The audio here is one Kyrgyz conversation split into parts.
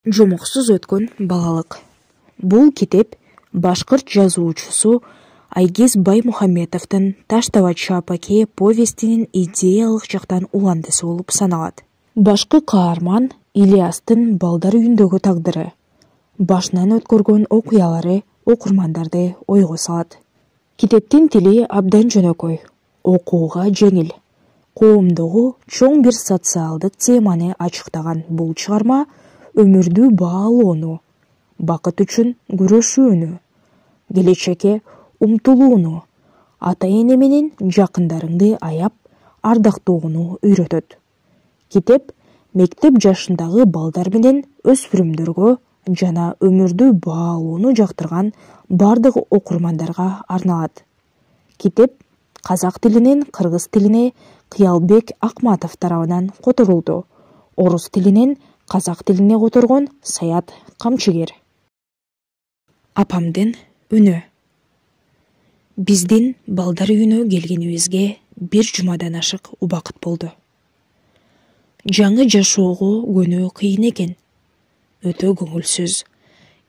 Жомоксуз өткөн балалык. Бул китеп башкырт жазуучусу Айгиз Баймухамедовдун Таштабачы апаке повестинин идеялык жактан уландысы болуп саналат. Башкы каарман Ильястын балдар үйүндөгү тагдыры, башынан өткөргөн окуялары окурмандарды ойго салат. Китептин тили абдан жөнөкөй, окууга жеңил, коомдогу чоң бир социалдык теманы ачыктаган бул чыгарма өмүрдү баалоону, бакыт үчүн күрөшүүнү, келечекке умтулууну, ата-эне менен жакындарыңды аяп, ардактоону үйрөтөт. Китеп мектеп жашындагы балдар менен өспүрүмдөргө жана өмүрдү баалоону жактырган бардык окурмандарга арналат. Китеп казак тилинен кыргыз тилине Кыялбек Акматов тарабынан которулду. Орус тилинен казак тилине которгон Саят Камчыгер. Апамдын үнү. Биздин балдар үйүнө келгенибизге бир жумадан ашык убакыт болду. Жаңы жашоого көнүү кыйын экен. Өтө көңүлсүз,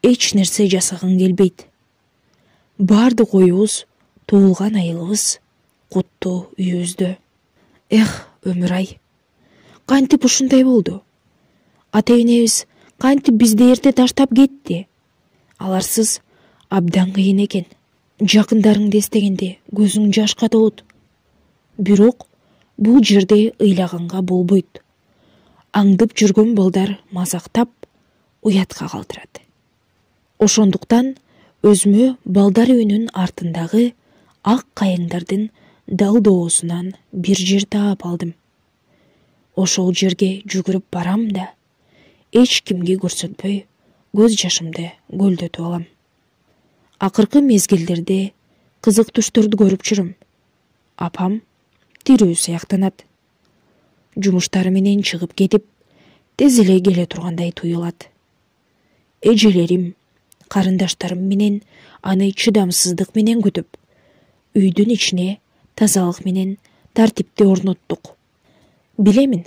эч нерсе жасагың келбейт. Бардык оюбуз туулган айылыбыз, куттуу үйүбүздө. Өмүр-ай, кантип ушундай болду? Ата-энебиз кантип бизди эрте таштап кетти? Аларсыз абдан кыйын экен. Жакындарыңды эстегенде көзүң жашка толот. Бирок бул жерде ыйлаганга болбойт. Аңдып жүргөн балдар мазактап, уятка калтырат. Ошондуктан өзүмө балдар үйүнүн артындагы ак кайыңдардын далдоосунан бир жер таап алдым. Ошол жерге жүгүрүп барам да, эч кимге көрсөтпөй, көз жашымды көлдөтүп алам. Акыркы мезгилдерде кызык түштөрдү көрүп жүрөм. Апам тирүү сыяктанат. Жумуштары менен чыгып кетип, тез эле келе тургандай туюлат. Эжелерим, карындаштарым менен аны чыдамсыздык менен күтүп, үйдүн ичине тазалык менен тартипти орноттук. Билемин,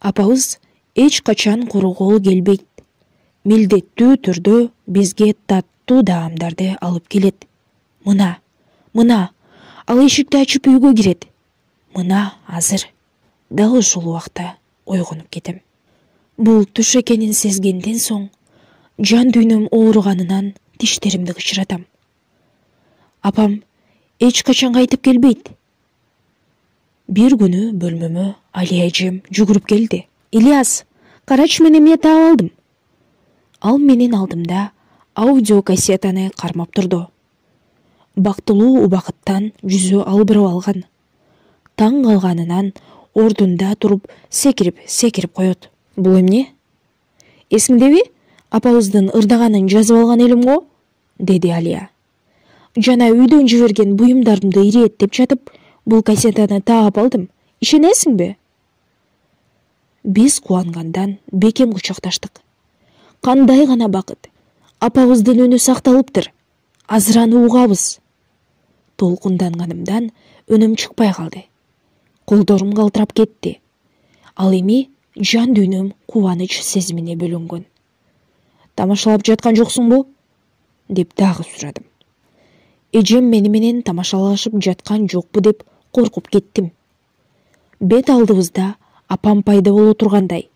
апабыз эч качан корогол келбейт. Милдеттүү түрдө бизге таттуу даамдарды алып келет. Мына, ал эшикти ачып үйгө кирет. Мына азыр. Дал ушул убакта ойгонуп кетем. Бул түш экенин сезгенден соң жан дүйнөм ооруганынан тиштеримди кычыратам. Апам эч качан кайтып келбейт. Бир күнү бөлмөмө Алия эжем жүгүрүп келди. Ильяс, карачы, мен эмне таап алдым. Ал менин алдымда аудиокассетаны кармап турду. Бактылуу убакыттан жүзү албырап алган. Таң калганынан ордунда туруп секирип коет. Бул эмне? Эсиңдеби? Апабыздын ырдаганын жазып алган элим го, деди Алия. Жана үйдөн жиберген буюмдарымды ирээттеп жатып, бул кассетаны таап алдым. Ишенесиңби? Биз кубангандан бекем кучакташтык. Кандай гана бакыт. Апабыздын үнү сакталыптыр. Азыр аны угабыз. Толкунданганымдан үнүм чыкпай калды. Колдорум калтырап кетти. Ал эми жан дүйнөм кубаныч сезимине бөлөнгөн. Тамашалап жаткан жоксуңбу? Деп дагы сурадым. Эжем мени менен тамашалашып жаткан жокпу деп коркуп кеттим. Бет алдыбызда апам пайда боло тургандай.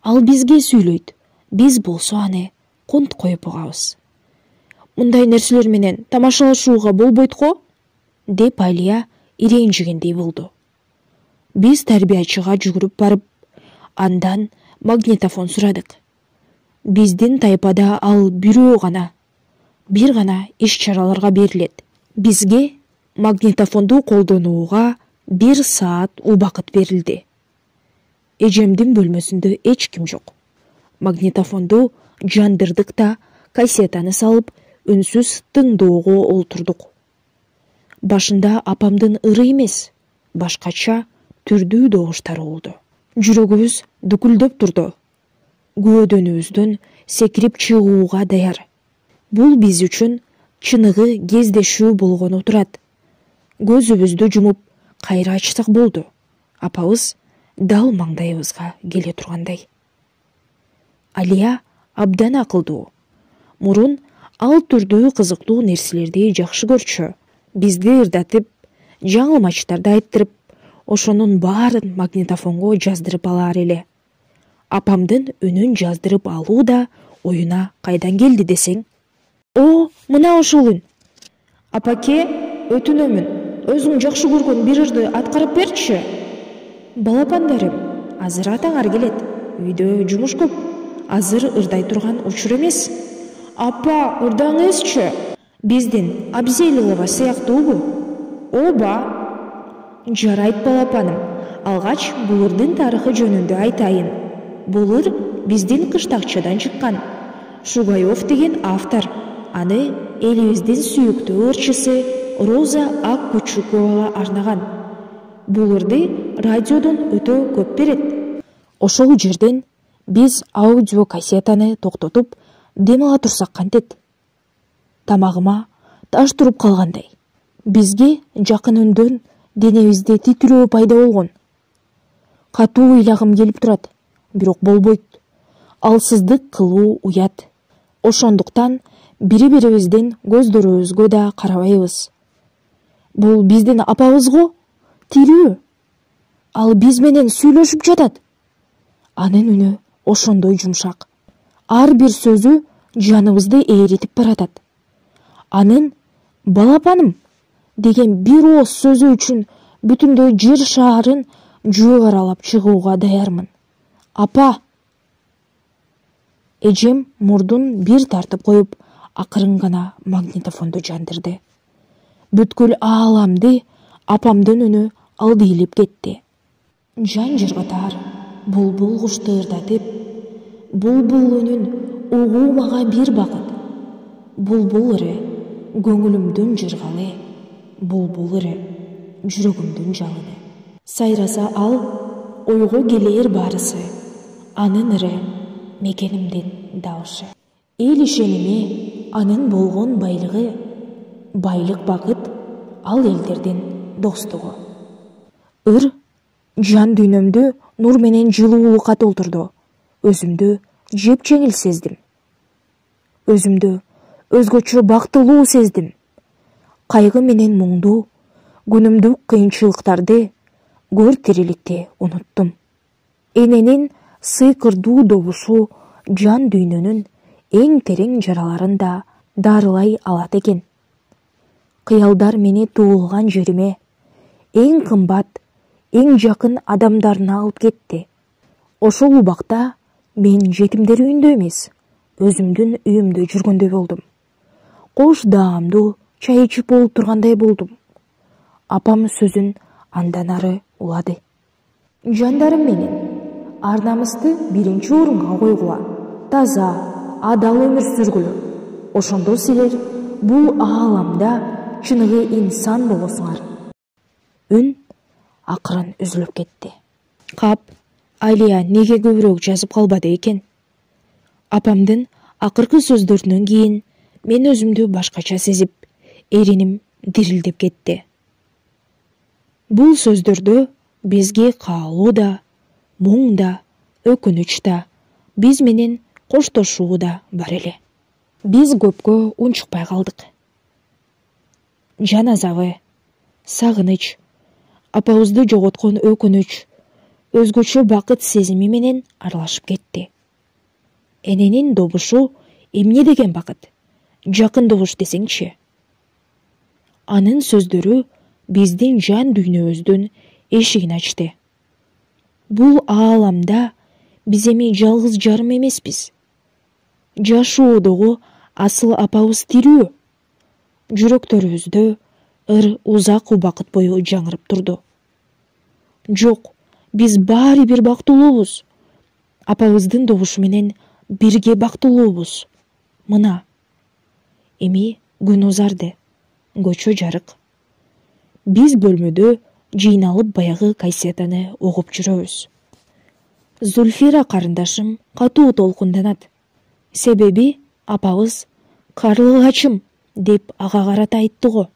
Ал бизге сүйлөйт. Биз болсо аны конт коюп угабыз. Мындай нерселер менен тамашалашууга болбойт го, деп Алия иренжигендей болду. Биз тарбиячыга жүгүрүп барып, андан магнитофон сурадык. Биздин тайпада ал бир гана иш-чараларга берилет. Бизге магнитофонду колдонууга 1 саат убакыт берилди. Эжемдин бөлмөсүндө эч ким жок. Магнитофонду жандырдык да кассетаны салып, үнсүз тыңдоого олтурдук. Башында апамдын ыры эмес, башкача түрдүү добуштары болду. Жүрөгүбүз дүкүлдөп турду. Көөдөнүбүздөн секирип чыгууга даяр. Бул биз үчүн чыныгы кездешүү болгону турат. Көзүбүздү жумуп, кайра ачсак болду. Апабыз дал маңдайыбызга келе тургандай. Алия абдан акылдуу. Мурун ал түрдүү кызыктуу нерселерди жакшы көрчү. Бизди ырдатып, жаңы матчтарды айттырып, ошонун баарын магнитофонго жаздырып алар эле. Апамдын үнүн жаздырып алуу да оюна кайдан келди десең? О, мына ошол үн. Апаке, өтүнөмүн, өзүң жакшы көргөн бир ырды аткарып берчи. Балапандарым, азыр атаңар келет. Үйдө жумуш көп. Азыр ырдай турган учур эмес. Апа, ырдаңызчы. Биздин Абзелилова сыяктуубу? Ооба. Жарайт балапаным. Алгач бул ырдын тарыхы жөнүндө айтайын. Бул ыр биздин кыштакчадан чыккан. Шугаев деген автор. Аны элибиздин сүйүктүү ырчысы Роза Аккучуковага арнаган. Бул ырды радиодон өтө көп берет. Ошол жерден биз аудио кассетаны токтотуп дем ала турсак кантет. Тамагыма таш туруп калгандай. Бизге жакын үндөн денебизде титирөө пайда болгон. Катуу ыйлагым келип турат, бирок болбойт. Алсыздык кылуу уят. Ошондуктан бири-бирибиздин көздөрүбүзгө да карабайбыз. Бул биздин апабыз го, тирүү. Ал биз менен сүйлөшүп жатат. Анын үнү ошондой жумшак. Ар бир сөзү жаныбызды ээритип баратат. Анын балапаным деген бир ооз сөзү үчүн бүтүндөй жер шаарын жөө аралап чыгууга даярмын. Апа! Эжем мурдун бир тартып коюп, акырын гана магнитофонду жандырды. Бүткүл ааламды апамдын үнү алдыйлып кетти. Жан жыргытар, булбул кушту ырдатып, булбул үнүн угуу мага бир бакыт. Булбул ыры көңүлүмдүн жыргалы, булбул ыры жүрөгүмдүн жалыны. Сайраса ал ойго келээр барысы, анын ыры мекенимдин даушы. Эл ишеними анын болгон байлыгы, байлык бакыт ал элдердин достугу. Ыр жан дүйнөмдү нур менен жылуулукка толтурду. Өзүмдү жеп жеңил сездим. Өзүмдү өзгөчө бактылуу сездим. Кайгы менен муңду, күнүмдүк кыйынчылыктарды, көр тириликти унуттум. Эненин сыйкырдуу добушу жан дүйнөнүн эң терең жараларын да дарылай алат экен. Кыялдар мени туулган жериме, эң кымбат, эң жакын адамдарына алып кетти. Ошол убакта мен жетимдер үйүндө эмес, өзүмдүн үйүмдө жүргөндөй болдум. Кош даамдуу чай ичип болуп тургандай болдум. Апам сөзүн андан ары улады. Жандарым менен, ар намысты биринчи орунга койгула, таза, адал өмүр сүргүлө. Ошондо силер бул ааламда чыныгы инсан болосуңар. Үн акырын үзүлүп кетти. Кап, Алия неге көбүрөөк жазып калбады экен? Апамдын акыркы сөздөрүнөн кийин мен өзүмдү башкача сезип, эриним дирилдеп кетти. Бул сөздөрдө бизге каалоо да, муң да, өкүнүч да, биз менен коштошуу да бар эле. Биз көпкө унчукпай калдык. Жан азабы, сагыныч, апабызды жоготкон өкүнүч, өзгөчө бакыт сезими менен аралашып кетти. Эненин добушу эмне деген бакыт? Жакын добуш десеңчи. Анын сөздөрү биздин жан дүйнөбүздүн эшигин ачты. Бул ааламда биз эми жалгыз жарым эмеспиз. Жашоодогу асыл апабыз тирүү. Жүрөктөрүбүздө ыр узак убакыт бою жаңырып турду. Жок, биз баары бир бактылуубуз. Апабыздын добушу менен бирге бактылуубуз. Мына. Эми күн узарды. Көчө жарык. Биз бөлмөдө жыйналып баягы кассетаны угуп жүрөбүз. Зульфира карындашым катуу толкунданат. Себеби апабыз «Карлыгачым» деп ага карата айтты го.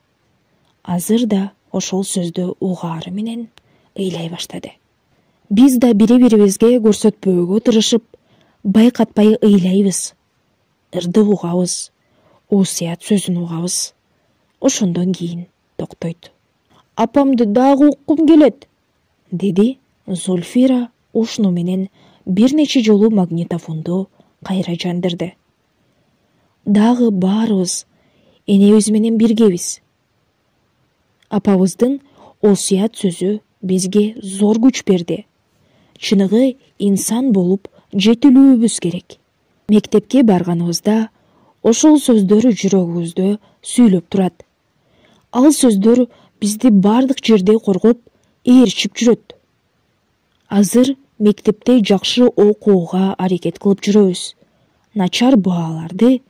Азыр да ошол сөздү угаары менен ыйлай баштады. Биз да бири-бирибизге көрсөтпөөгө тырышып, байкатпай ыйлайбыз, ырды угабыз, оосуят сөзүн угабыз. Ошондон кийин токтойт. Апамды дагы уккум келет, деди Зульфира ушуну менен бир нече жолу магнитофонду кайра жандырды. Дагы баарыбыз энебиз менен биргебиз. Апабыздын оосуят сөзү бизге зор күч берди. Чыныгы инсан болуп жетилүүбүз керек. Мектепке барганыбызда ошол сөздөр жүрөгүбүздө сүйлөп турат. Ал сөздөр бизди бардык жерде коргоп, ээрчип жүрөт. Азыр мектепте жакшы окууга аракет кылып жүрөбүз. Начар бааларды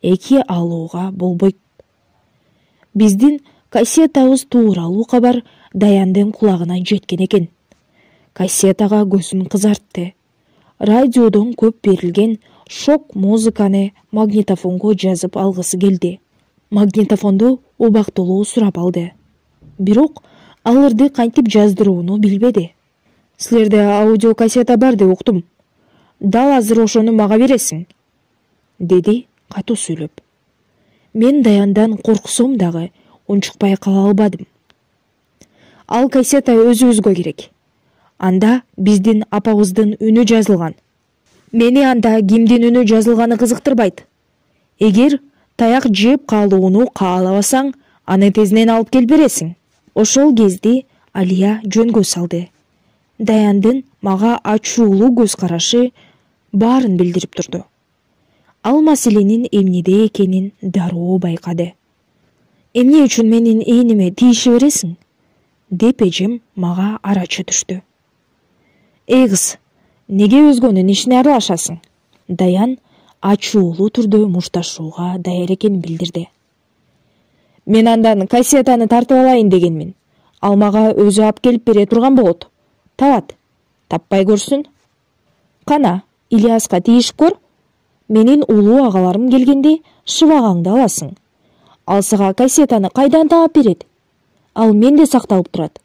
эки алууга болбойт. Биздин кассетабыз тууралуу кабар Даяндын кулагына жеткен экен. Кассетага көзүн кызартты. Радиодон көп берилген шок музыканы магнитофонго жазып алгысы келди. Магнитофонду убактылуу сурап алды. Бирок алырды кантип жаздырууну билбеди. Силерде аудиокассета бар деп уктум. Дал азыр ошону мага бересиң, деди катуу сүйлөп. Мен Даяндан корксом дагы унчукпай кала албадым. Ал кассета өзүбүзгө керек. Анда биздин апабыздын үнү жазылган. Мени анда кимдин үнү жазылганы кызыктырбайт. Эгер таяк жеп калууну каалабасаң, аны тезинен алып келип бересиң. Ошол кезде Алия жөнгө салды. Даяндын мага ачуулуу көз карашы баарын билдирип турду. Ал маселенин эмнеде экенин дароо байкады. Эмне үчүн менин ээниме тийише бересиң? Деп эжем мага арачы түштү. Эй кыз, неге өзгөнүн ишине аралашасың? Даян ачуулуу түрдө мушташууга даяр экенин билдирди. Мен андан кассетаны тартып алайын дегенмин. Ал мага өзү алып келип бере турган болот. Табат, таппай көрсүн. Кана, Ильяска тийишип көр. Менин улуу агаларым келгенде шыбагаңды аласың. Ал сага кассетаны кайдан таап берет? Ал менде сакталып турат.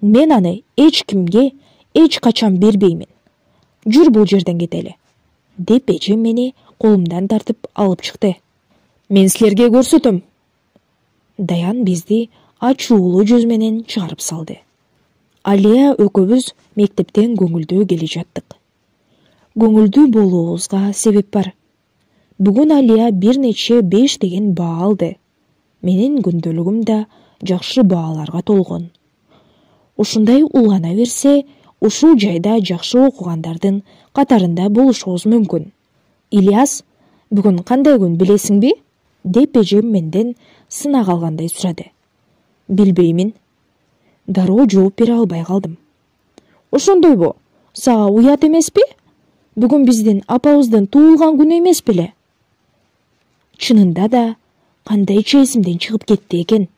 Мен аны эч кимге эч качан бербеймин. Жүр бул жерден кетели, деп эжем мени колумдан тартып алып чыкты. Мен силерге көрсөтөм. Даян бизди ачуулуу жүз менен чыгарып салды. Алия экөөбүз мектептен көңүлдүү келе жаттык. Көңүлдүү болуубузга себеп бар. Бүгүн Алия бир нече 5 деген баа алды. Менин күндөлүгүм да жакшы бааларга толгон. Ушундай улана берсе, ушул жайда жакшы окугандардын катарында болушубуз мүмкүн. Ильяс, бүгүн кандай күн билесиңби? Деп эжем менден сынак алгандай сурады. Билбеймин. Дароо жооп бере албай калдым. Ошондойбу? Сага уят эмеспи? Бүгүн биздин апабыздын туулган күнү эмес беле? Чынында да кандайча эсимден чыгып кетти экен.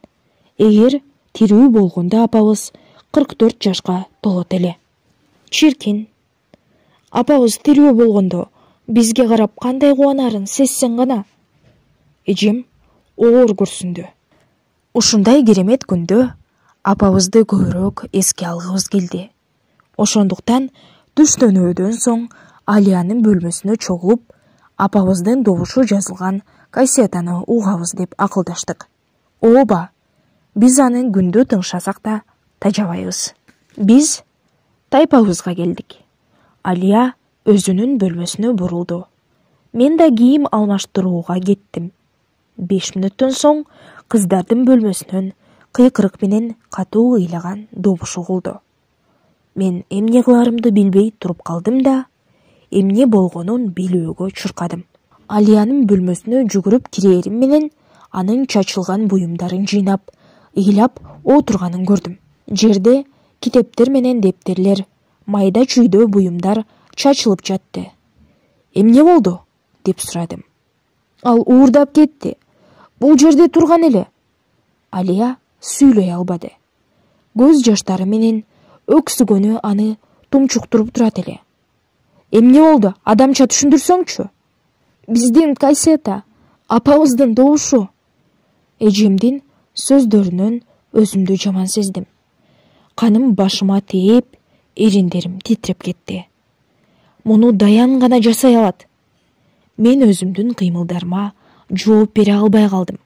Эгер тирүү болгондо апабыз 44 жашка толот эле. Чиркин. Апабыз тирүү болгондо бизге карап кандай кубанарын сезсең гана. Эжем оор көрсүндү. Ушундай керемет күндө апабызды көбүрөөк эске алгыбыз келди. Ошондуктан түштөнүүдөн соң Алиянын бөлмөсүнө чогулуп, апабыздын добушу жазылган кассетаны угабыз деп акылдаштык. Ооба, биз аны күндө тыңшасак да тажабайбыз. Биз тайпабызга келдик. Алия өзүнүн бөлмөсүнө бурулду. Мен да кийим алмаштырууга кеттим. 5 мүнөттөн соң кыздардын бөлмөсүнөн кыйкырык менен катуу ыйлаган добуш угулду. Мен эмне кыларымды билбей туруп калдым да, эмне болгонун билүүгө чуркадым. Алиянын бөлмөсүнө жүгүрүп кирээрим менен анын чачылган буюмдарын жыйнап, ыйлап отурганын көрдүм. Жерде китептер менен дептерлер, майда чүйдө буюмдар чачылып жатты. Эмне болду? Деп сурадым. Ал уурдап кетти. Бул жерде турган эле. Алия сүйлөй албады. Көз жаштары менен өксүгөнү аны тумчуктуруп турат эле. Эмне болду? Адамча түшүндүрсөңчү. Биздин кассета, апабыздын добушу. Эжемдин сөздөрүнөн өзүмдү жаман сездим. Каным башыма тээп, эриндерим титиреп кетти. Муну Даян гана жасай алат. Мен өзүмдүн кыймылдарыма жооп бере албай калдым.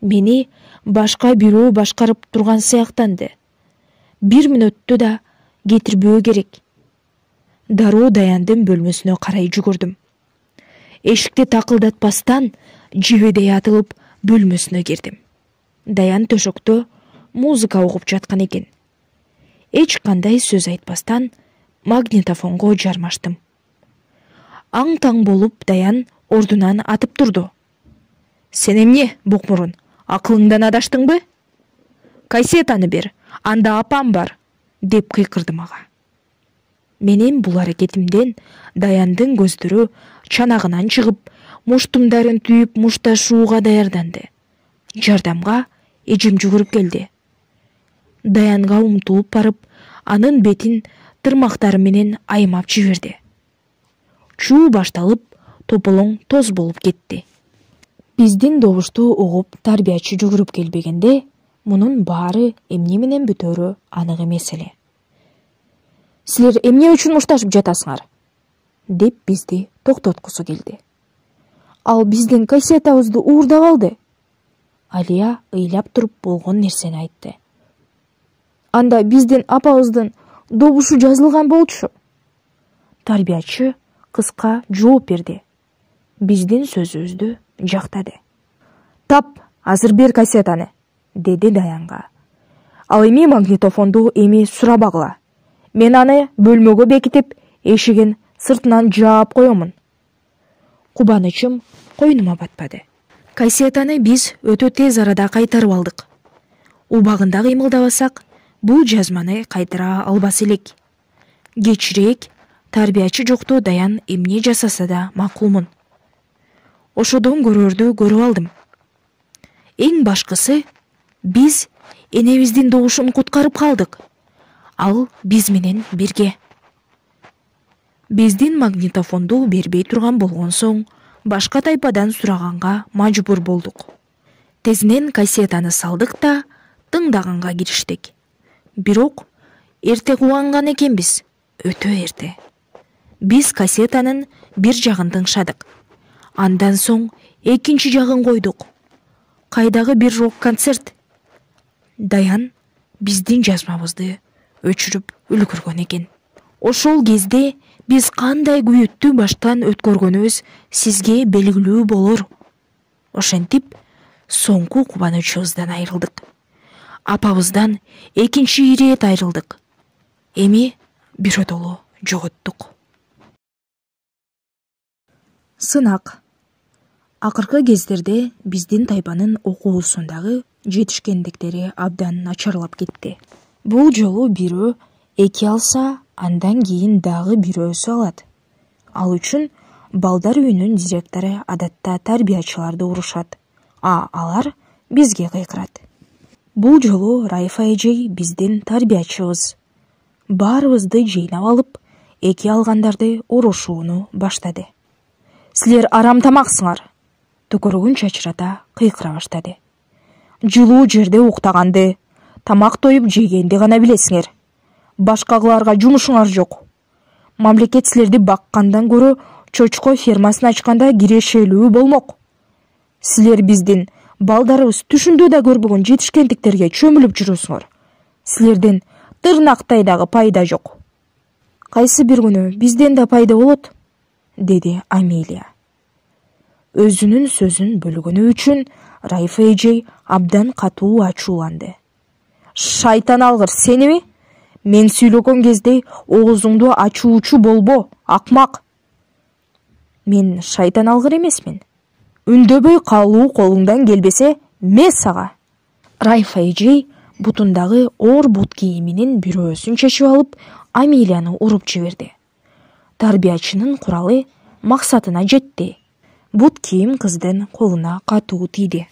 Мени башка бирөө башкарып турган сыяктанды. 1 мүнөттө да кетирбөө керек. Дароо Даяндын бөлмөсүнө карай жүгүрдүм. Эшикти такылдатпастан жебедей атылып бөлмөсүнө кирдим. Даян төшөктө музыка угуп жаткан экен. Эч кандай сөз айтпастан магнитофонго жармаштым. Аң-таң болуп Даян ордунан атып турду. Сен эмне, букмурун, акылыңдан адаштыңбы? Кассетаны бер, анда апам бар, деп кыйкырды мага. Менин бул аракетимден Даяндын көздөрү чанагынан чыгып, муштумдарын түйүп мушташууга даярданды. Жардамга эжим жүгүрүп келди. Даянга умтулуп барып, анын бетин тырмактары менен аймап жиберди. Чуу башталып, тополоң тоз болуп кетти. Биздин добушту угуп тарбиячы жүгүрүп келбегенде, мунун баары эмне менен бүтөөрү анык эмес эле. Силер эмне үчүн мушташып жатасыңар? Деп бизди токтоткусу келди. Ал биздин кассетабызды уурдап алды. Алия ыйлап туруп болгон нерсени айтты. Анда биздин апабыздын добушу жазылган болчу. Тарбиячы кыска жооп берди. Биздин сөзүбүздү жактады. Тап, азыр бер кассетаны, деди Даянга. Ал эми магнитофонду эми сурабагыла. Мен аны бөлмөгө бекитип, эшигин сыртынан жаап коёмун. Кубанычым койнума батпады. Кассетаны биз өтө тез арада кайтарып алдык. Убагында кыймылдабасак, бул жазманы кайтара албас элек. Кечирээк тарбиячы жокту Даян эмне жасаса да макулмун. Ошодон көрөрдү көрүп алдым. Эң башкысы, биз энебиздин добушун куткарып калдык. Ал биз менен бирге. Биздин магнитофонду бербей турган болгон соң, башка тайпадан сураганга мажбур болдук. Тезинен кассетаны салдык да тыңдаганга кириштик. Бирок эрте кубанган экенбиз, өтө эрте. Биз кассетанын бир жагын тыңшадык. Андан соң экинчи жагын койдук. Кайдагы бир рок-концерт. Даян биздин жазмабызды өчүрүп үлгүргөн экен. Ошол кезде биз кандай күйөттү баштан өткөргөнүбүз сизге белгилүү болор. Ошентип, соңку кубанычыбыздан айрылдык. Апабыздан экинчи ирет айрылдык. Эми бирөдолу жоготтук. Сынак. Акыркы кездерде биздин тайпанын окуусундагы жетишкендиктери абдан начарлап кетти. Бул жолу бирөө эки алса, андан кийин дагы бирөөсү алат. Ал үчүн балдар үйүнүн директору адатта тарбиячыларды урушат, а алар бизге кыйкырат. Бул жолу Райфа эжей биздин тарбиячыбыз. Баарыбызды жыйнап алып, эки алгандарды урушууну баштады. Силер арам тамаксыңар, төкөрөгүн чачырата кыйкыра баштады. Жылуу жерде уктаганды, тамак тоюп жегенди гана билесиңер. Башкагыларга жумушуңар жок. Мамлекет силерди баккандан көрө чочко фермасын ачканда кирешелүү болмок. Силер биздин балдарыбыз түшүндө да көрбөгөн жетишкендиктерге чөмүлүп жүрөсүңөр. Силерден тырнактай дагы пайда жок. Кайсы бир күнү бизден да пайда болот, деди Амелия. Өзүнүн сөзүн бөлгөнү үчүн Райфа эжей абдан катуу ачууланды. Шайтан алгыр, сеними? Мен сүйлөгөн кезде оозуңду ачуучу болбо, акмак. Мен шайтан алгыр эмесмин. Үндөбөй калуу колуңдан келбесе, мес ага. Райфа эжей бутундагы оор бут кийиминин бирөөсүн чечип алып, Амелияны уруп жиберди. Тарбиячынын куралы максатына жетти. Бут кийим кыздын колуна катуу тийди.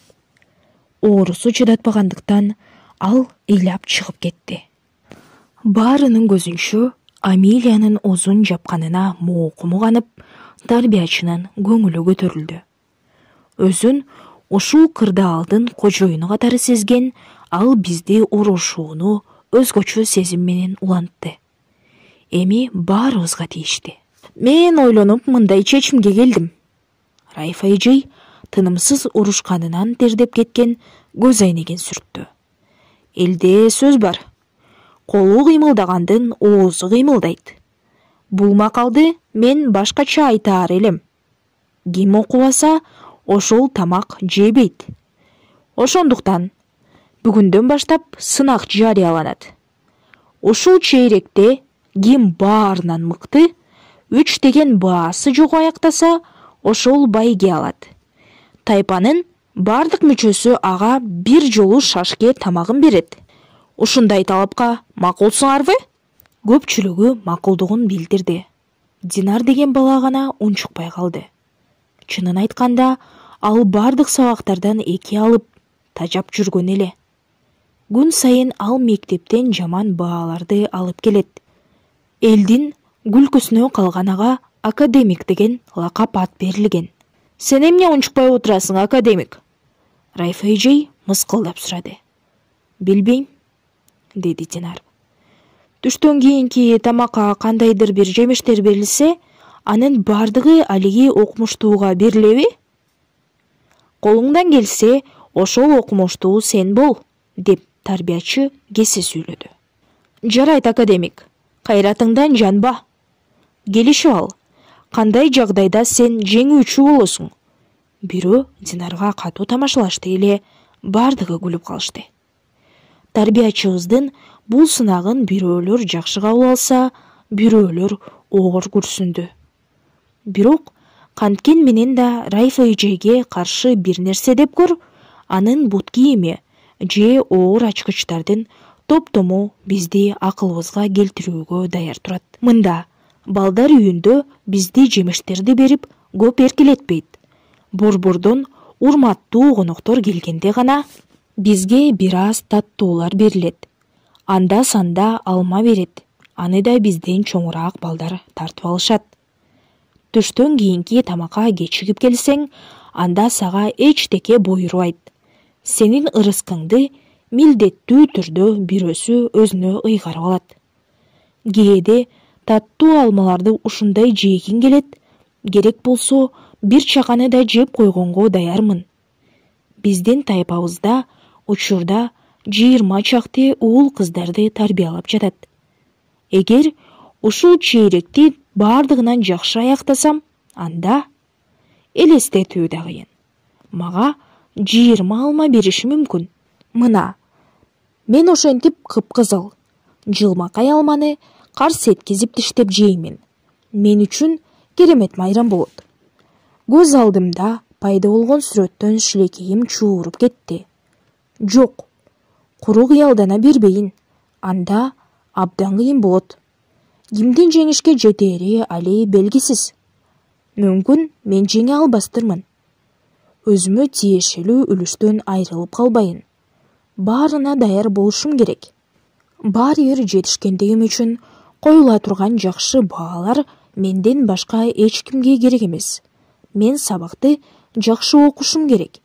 Оорусу чыдатпагандыктан ал ыйлап чыгып кетти. Баарынын көзүнчө Амелиянын озун жапканына моокуму канып, тарбиячынын көңүлү көтөрүлдү. Өзүн ушул кырдаалдын кожоюну катары сезген, ал бизди урушууну өзгөчө сезим менен улантты. Эми баарыбызга тийишти. Мен ойлонуп мындай чечимге келдим. Райфа эжей тынымсыз урушканынан тердеп кеткен көз айнегин сүрттү. Элде сөз бар. Колу кыймылдагандын оозу кыймылдайт. Бул макалды мен башкача айтаар элем. Ким окубаса, ошол тамак жебейт. Ошондуктан бүгүндөн баштап сынак жарыяланат. Ушул чейректе ким баарынан мыкты 3 деген баасы жок аяктаса, ошол байге алат. Тайпанын бардык мүчөсү ага бир жолу шашке тамагын берет. Ушундай талапка макулсуңарбы? Көпчүлүгү макулдугун билдирди. Динар деген бала гана унчукпай калды. Чынын айтканда, ал бардык сабактардан 2 алып, тажап жүргөн эле. Күн сайын ал мектептен жаман бааларды алып келет. Элдин күлкүсүнө калган ага академик деген лакап ат берилген. Сен эмне унчукпай отурасың, академик? Райфа эжей мыскылдап сурады. Билбейм, деди Динар. Түштөн кийинки тамакка кандайдыр бир жемиштер берилсе, анын бардыгы алиги окумуштууга берилеби? Колуңдан келсе, ошол окумуштуу сен бол, деп тарбиячы кесе сүйлөдү. Жарайт, академик, кайратыңдан жанба. Келишип ал. Кандай жагдайда сен жеңүүчү болосуң? Бирөө Динарга катуу тамашалашты эле, бардыгы күлүп калышты. Тарбиячыбыздын бул сынагын бирөөлөр жакшы кабыл алса, бирөөлөр оор күрсүндү. Бирок канткен менен да Райфа эжейге каршы бир нерсе деп көр, анын бут кийими же оор ачкычтардын топтому бизди акылыбызга келтирүүгө даяр турат. Мында балдар үйүндө бизди жемиштерди берип көп эркелетпейт. Борбордон урматтуу коноктор келгенде гана бизге бир аз таттуулар берилет. Анда санда алма берет. Аны да бизден чоңураак балдар тартып алышат. Түштөн кийинки тамакка кечигип келсең, анда сага эчтеке буйрубайт. Сенин ырыскыңды милдеттүү түрдө бирөөсү өзүнө ыйгарып алат. Кээде таттуу алмаларды ушундай жегиң келет, керек болсо бир чаканы да жеп койгонго даярмын. Биздин тайпабызда учурда 20 чакты уул кыздарды тарбиялап жатат. Эгер ушул чейректи бардыгынан жакшы аяктасам, анда элестетүү да кыйын. Мага 20 алма бериши мүмкүн. Мына, мен ошентип кыпкызыл, жылмакай алманы карс эткизип тиштеп жеймин. Мен үчүн керемет майрам болот. Көз алдымда пайда болгон сүрөттөн шилекейим чууруп кетти. Жок, куру кыялдана бербейин. Анда абдан кыйын болот. Кимдин жеңишке жетери али белгисиз. Мүмкүн мен жеңе албастырмын. Өзүмө тиешелүү үлүштөн айрылып калбайын. Баарына даяр болушум керек. Баары бир жетишкендигим үчүн коюла турган жакшы баалар менден башка эч кимге керек эмес. Мен сабакты жакшы окушум керек.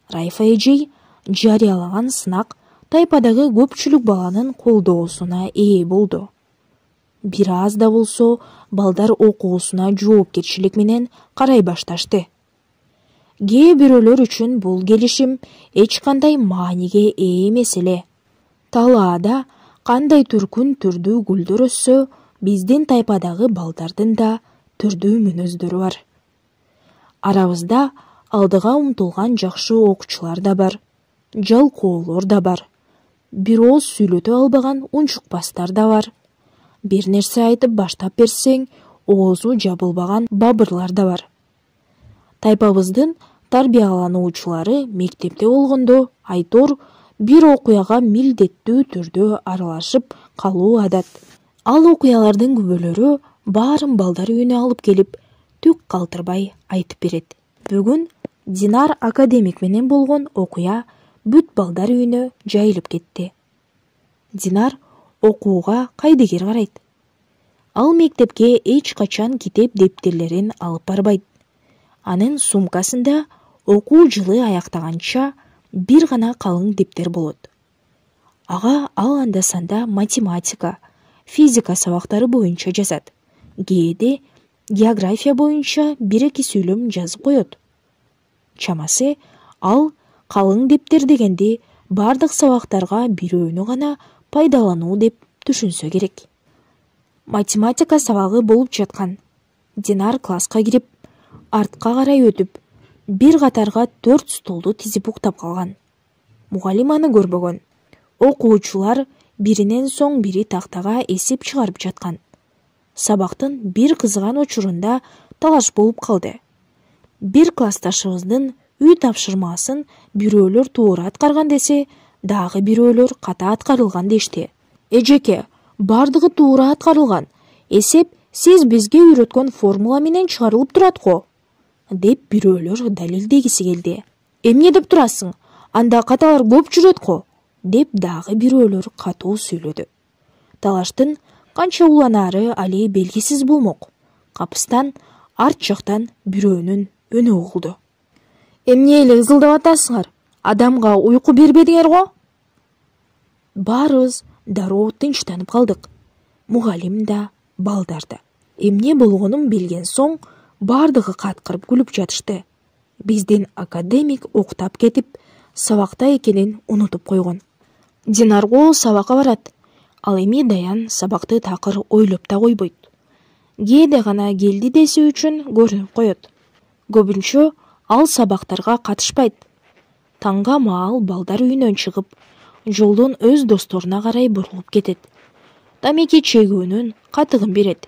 Райфа эжей жарыялаган сынак тайпадагы көпчүлүк баланын колдоосуна ээ болду. Бир аз да болсо балдар окуусуна жоопкерчилик менен карай башташты. Кээ бирөөлөр үчүн бул келишим эч кандай мааниге ээ эмес эле. Талаада кандай түркүн түрдүү гүлдөр өссө, биздин тайпадагы балдардын да түрдүү мүнөздөрү бар. Арабызда алдыга умтулган жакшы окуучулар да бар, жалкоолор да бар. Бир ооз сүйлөтө албаган унчукпастар да бар. Бир нерсе айтып баштап берсең, оозу жабылбаган бабырлар да бар. Тайпабыздын тарбиялануучулары мектепте болгондо айтор бир окуяга милдеттүү түрдө аралашып калуу адат. Ал окуялардын күбөлөрү баарын балдар үйүнө алып келип, түк калтырбай айтып берет. Бүгүн Динар академик менен болгон окуя бүт балдар үйүнө жайылып кетти. Динар окууга кайдыгер карайт. Ал мектепке эч качан китеп дептерлерин алып барбайт. Анын сумкасында окуу жылы аяктаганча бир гана калың дептер болот. Ага ал анда-санда математика, физика сабактары боюнча жазат. Кээде география боюнча 1-2 сүйлөм жазып коет. Чамасы ал калың дептер дегенди бардык сабактарга бирөөнү гана пайдалануу деп түшүнсө керек. Математика сабагы болуп жаткан. Динар класска кирип, артка карай өтүп, бир катарга 4 столду тизип уктап калган. Мугалим аны көрбөгөн. Окуучулар биринен соң бири тактага эсеп чыгарып жаткан. Сабактын бир кызыган учурунда талаш болуп калды. Бир классташыбыздын үй тапшырмасын бирөөлөр туура аткарган десе, дагы бирөөлөр ката аткарылган дешти. Эжеке, бардыгы туура аткарылган. Эсеп сиз бизге үйрөткөн формула менен чыгарылып турат го, деп бирөөлөр далилдегиси келди. Эмне деп турасың? Анда каталар көп жүрөт го, деп дагы бирөөлөр катуу сүйлөдү. Талаштын канча уланары али белгисиз болмок. Капыстан арт жактан бирөөнүн үнү угулду. Эмне эле ызылдап атасыңар? Адамга уйку бербедиңер го? Баарыбыз дароо тынчтанып калдык. Мугалим да, балдар да. Эмне болгонун билген соң бардыгы каткырып күлүп жатышты. Биздин академик уктап кетип, сабакта экенин унутуп койгон. Динарго сабакка барат. Ал эми даян сабакты такыр ойлоп да койбойт. Кээде гана келди десе үчүн көрүнүп коет. Көбүнчө ал сабактарга катышпайт. Таңга маал балдар үйүнөн чыгып, жолдон өз досторуна карай бурулуп кетет. Тамеки чегүүнүн катыгын берет.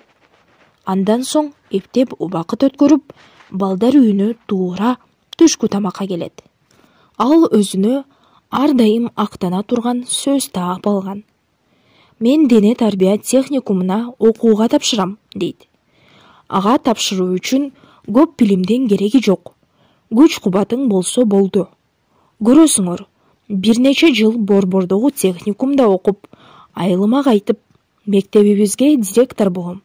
Андан соң эптеп убакыт өткөрүп, балдар үйүнө туура түшкү тамакка келет. Ал өзүнө ар дайым актана турган сөз таап алган. Мен дене тарбия техникумуна окууга тапшырам, дейт. Ага тапшыруу үчүн көп билимдин кереги жок. Күч кубатың болсо болду. Көрөсүңөр, бир нече жыл Борбордогу техникумда окуп, айылыма кайтып, мектебибизге директор болом.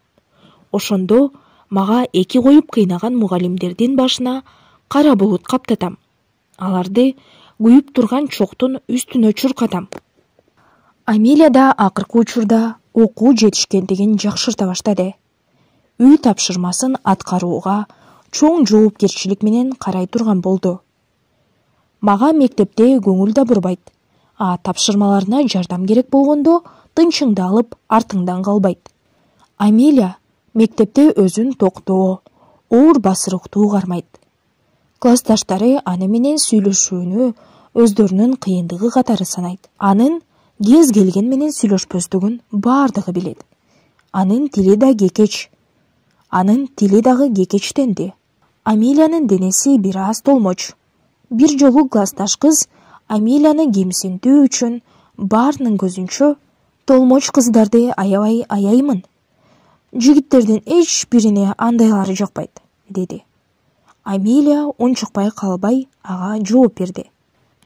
Ошондо мага 2 коюп кыйнаган мугалимдердин башына кара булут каптатам. Аларды күйүп турган чоктун үстүнө чуркатам. Амилия да акыркы учурда окуу жетишкендигин жакшырта баштады. Үй тапшырмасын аткарууга чоң жоопкерчилик менен карай турган болду. Мага мектепте көңүл да бурбайт. Тапшырмаларына жардам керек болгондо тынчыңды алып артыңдан калбайт. Амилия мектепте өзүн токтоо, оор басырыктуу кармайт. Классташтары аны менен сүйлөшүүнү өздөрүнүн кыйындыгы катары санайт. Анын кез келген менен сүйлөшпөстүгүн бардыгы билет. Анын тили да кекеч. Анын тили дагы кекечтенди. Амилиянын денеси бир аз толмоч. Бир жолу классташ кыз Амилияны кемсинтүү үчүн баарынын көзүнчө толмоч кыздарды аябай аяймын. Жигиттердин эч бирине андайлары жакпайт, деди. Амилия унчукпай калбай ага жооп берди.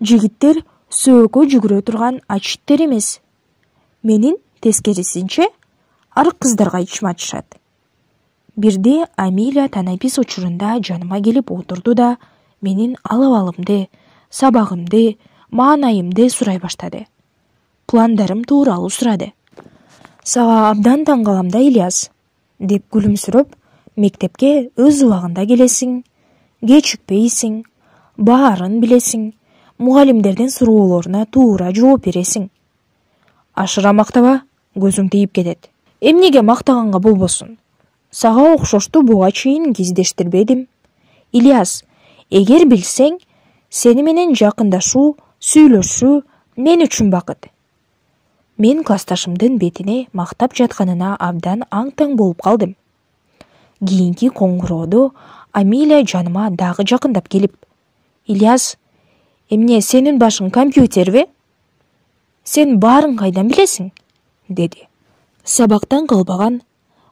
Жигиттер сөөгө жүгүрө турган ачиттер эмес. Менин тескерисинче ар кыздарга ичим ачышат. Бирде Амилия танапис учурунда жаныма келип отурду да менин алабалымды, сабагымды, маанайымды сурай баштады. Пландарым тууралуу сурады. Сага абдан таң калам да, Ильяс, деп күлүмсүрөп, мектепке өз убагында келесиң, кечикпейсиң, баарын билесиң, мугалимдердин суроолоруна туура жооп бересиң. Ашыра мактаба, көзүң тийип кетет. Эмнеге мактаганга болбосун? Сага окшошту буга чейин кездештирбедим. Ильяс, эгер билсең, сени менен жакындашуу, сүйлөшүү мен үчүн бакыт. Мен классташымдын бетине мактап жатканына абдан аң-таң болуп калдым. Кийинки коңгуроодо Амилия жаныма дагы жакындап келип: Ильяс, эмне сенин башың компьютерби? Сен баарын кайдан билесиң? Деди. Сабактан калбаган,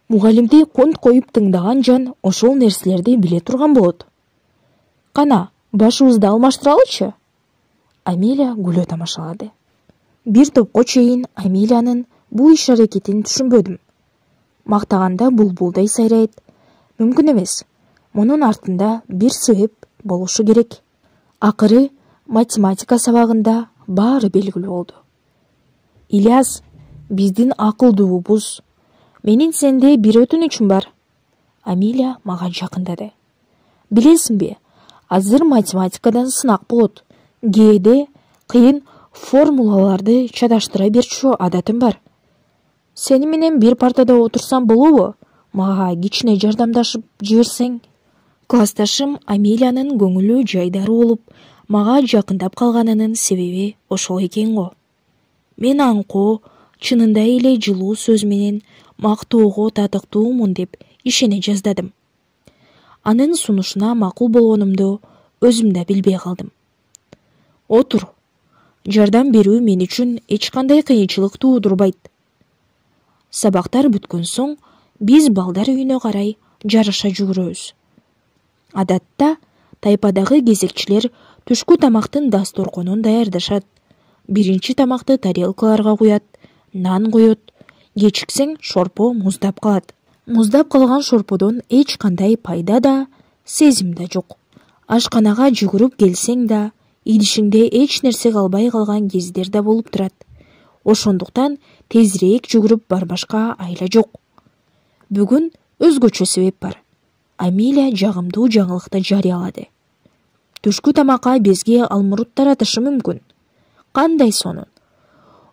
мугалимди конт коюп тыңдаган жан ошол нерселерди биле турган болот. Кана, башыбызды алмаштыралычы? Амилия күлө тамашалады. Бир топко чейин Амилиянын бул иш-аракетин түшүнбөдүм. Мактаганда булбулдай сайрайт. Мүмкүн эмес. Мунун артында бир себеп болушу керек. Акыры математика сабагында баары белгилүү болду. Ильяс, биздин акылдуубуз. Менин сенде бир өтүнүчүм бар. Амиля мага жакындады. Билесиңби, азыр математикадан сынак болот. Кээде кыйын формулаларды чадаштыра берчү адатым бар. Сени менен бир партада отурсам болобу? Мага кичине жардамдашып жиберсең. Классташым Амилянын көңүлү жайдары болуп, мага жакындап калганынын себеби ошол экен го. Мен аңкоо, чынында эле жылуу сөз менен мактоого татыктуумун деп ишене жаздадым. Анын сунушуна макул болгонумду өзүм да билбей калдым. Отур. Жардам берүү мен үчүн эч кандай кыйынчылык туудурбайт. Сабактар бүткөн соң биз балдар үйүнө карай жарыша жүгүрөбүз. Адатта тайпадагы кезекчилер түшкү тамактын дасторконун даярдашат. Биринчи тамакты тарелкаларга куят, нан коет. Кечиксең шорпо муздап калат. Муздап калган шорподон эч кандай пайда да, сезим да жок. Ашканага жүгүрүп келсең да, идишиңде эч нерсе калбай калган кездер да болуп турат. Ошондуктан тезирээк жүгүрүп барбашка айла жок. Бүгүн өзгөчө себеп бар. Амиля жагымдуу жаңылыкты жарыялады. Түшкү тамакка бизге алмурут таратышы мүмкүн. Кандай сонун?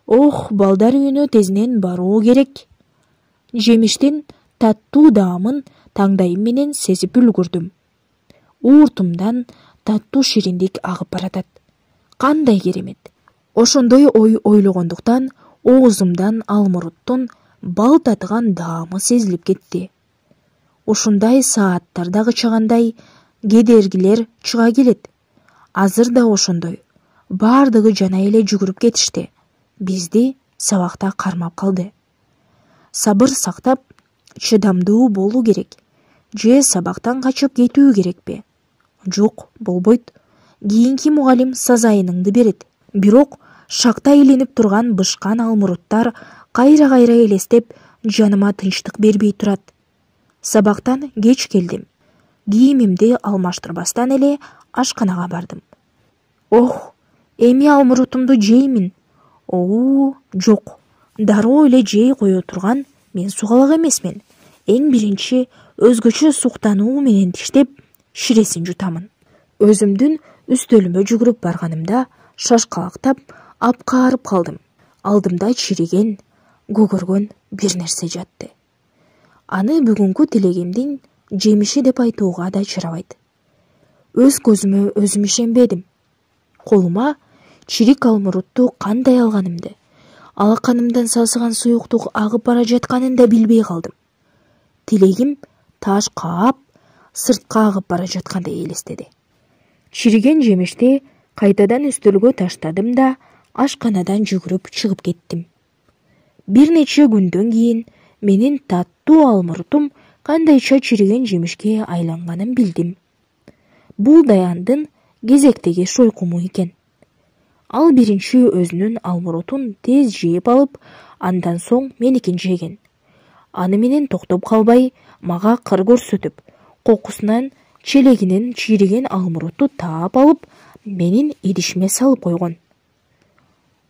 Ох, балдар үйүнө тезинен баруу керек. Жемиштин таттуу даамын таңдайым менен сезип үлгүрдүм. Ууртумдан таттуу шириндик агып баратат. Кандай керемет. Ошондой ой ойлогондуктан оозумдан алмуруттун бал татыган даамы сезилип кетти. Ушундай сааттарда кычагандай кедергилер чыга келет. Азыр да ошондой. Бардыгы жана эле жүгүрүп кетишти. Бизди сабакта кармап калды. Сабыр сактап, чыдамдуу болуу керек. Же сабактан качып кетүү керекпи? Жок, болбойт. Кийинки мугалим сазайыныңды берет. Бирок шакта илинип турган бышкан алмуруттар кайра-кайра элестеп жаныма тынчтык бербей турат. Сабактан кеч келдим. Кийимимди алмаштырбастан эле ашканага бардым. Ох, эми алмурутумду жеймин. Жок. Дароо эле жей кое турган мен сугалак эмесмин. Эң биринчи өзгөчө суктануу менен тиштеп, ширесин жутамын. Өзүмдүн үстөлүмө жүгүрүп барганымда шашкалактап, апкаарып калдым. Алдымда чириген, көгөргөн бир нерсе жатты. Аны бүгүнкү тилегимдин жемиши деп айтууга да чарабайт. Өз көзүмө өзүм ишенбедим. Колума чирик алмурутту кандай алганымды, алаканымдан сасыган суюктук агып бара жатканын да билбей калдым. Тилегим таш каап, сыртка агып бара жаткандай элестеди. Чириген жемишти кайтадан үстөлгө таштадым да ашканадан жүгүрүп чыгып кеттим. Бир нече күндөн кийин менин таттуу алмурутум кандайча чириген жемишке айланганын билдим. Бул Даяндын кезектеги шойкуму экен. Ал биринчи өзүнүн алмурутун тез жеп алып, андан соң меникин жеген. Аны менен токтоп калбай, мага кыр көрсөтүп, кокусунан челегинин чириген алмуруту таап алып, менин идишиме салып койгон.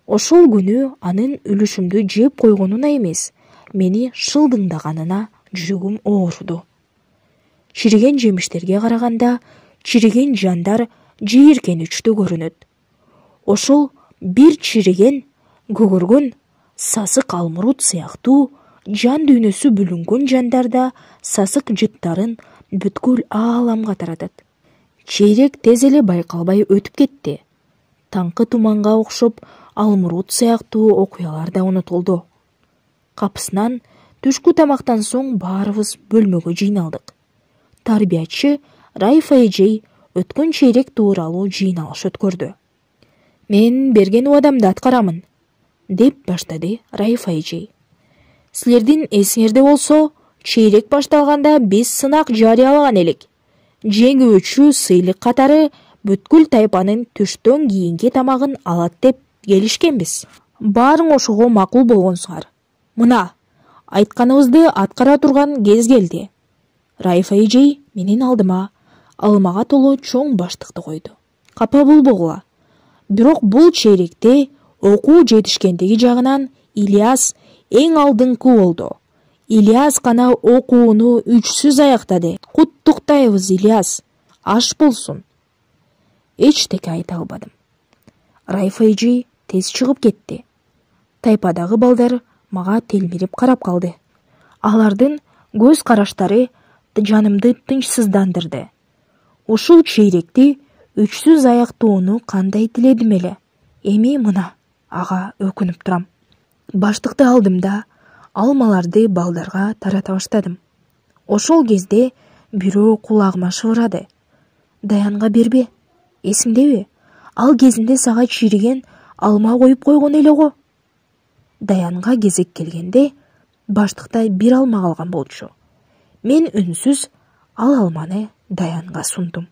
Ошол күнү анын үлүшүмдү жеп койгонуна эмес, мени шылдыңдаганына жүрөгүм ооруду. Чириген жемиштерге караганда чириген жандар жийиркеничтүү көрүнөт. Ошол бир чириген, көгөргөн, сасык алмурут сыяктуу жан дүйнөсү бүлүнгөн жандарда сасык жыттарын бүткүл ааламга таратат. Чейрек тез эле байкалбай өтүп кетти. Таңкы туманга окшоп алмурут сыяктуу окуялар да унутулду. Капысынан түшкү тамактан соң баарыбыз бөлмөгө жыйналдык. Тарбиячы Райфа эжей өткөн чейрек тууралуу жыйналыш өткөрдү. Мен берген убадамды аткарамын, деп баштады Райфа эжей. Силердин эсиңерде болсо, чейрек башталганда биз сынак жарыялаган элек. Жеңүүчү сыйлык катары бүткүл тайпанын түштөн кийинки тамагын алат деп келишкенбиз. Баарың ошого макул болгонсуңар. Мына, айтканыбызды аткара турган кез келди. Райфа эжей менин алдыма алмага толо чоң баштыкты койду. Капа болбогула. Бирок бул чейректе окуу жетишкендиги жагынан Ильяс эң алдыңкы болду. Ильяс қана окууну үчсүз аяктады. Куттуктайбыз, Ильяс. Аш болсун. Эчтеке айта албадым. Райфа эжи тез чыгып кетти. Тайпадагы балдар мага телмирип карап калды. Алардын көз караштары жанымды тынчсыздандырды. Ушул чейректи үчсүз аяктууну кандай тиледим эле. Эми мына ага өкүнүп турам. Баштыкты алдым да алмаларды балдарга тарата баштадым. Ошол кезде бирөө кулагыма шыбырады. Даянга бербе. Эсиңдеби? Ал кезинде сага чийриген алма коюп койгон эле го. Даянга кезек келгенде баштыкта бир алма калган болчу. Мен үнсүз ал алманы Даянга сундум.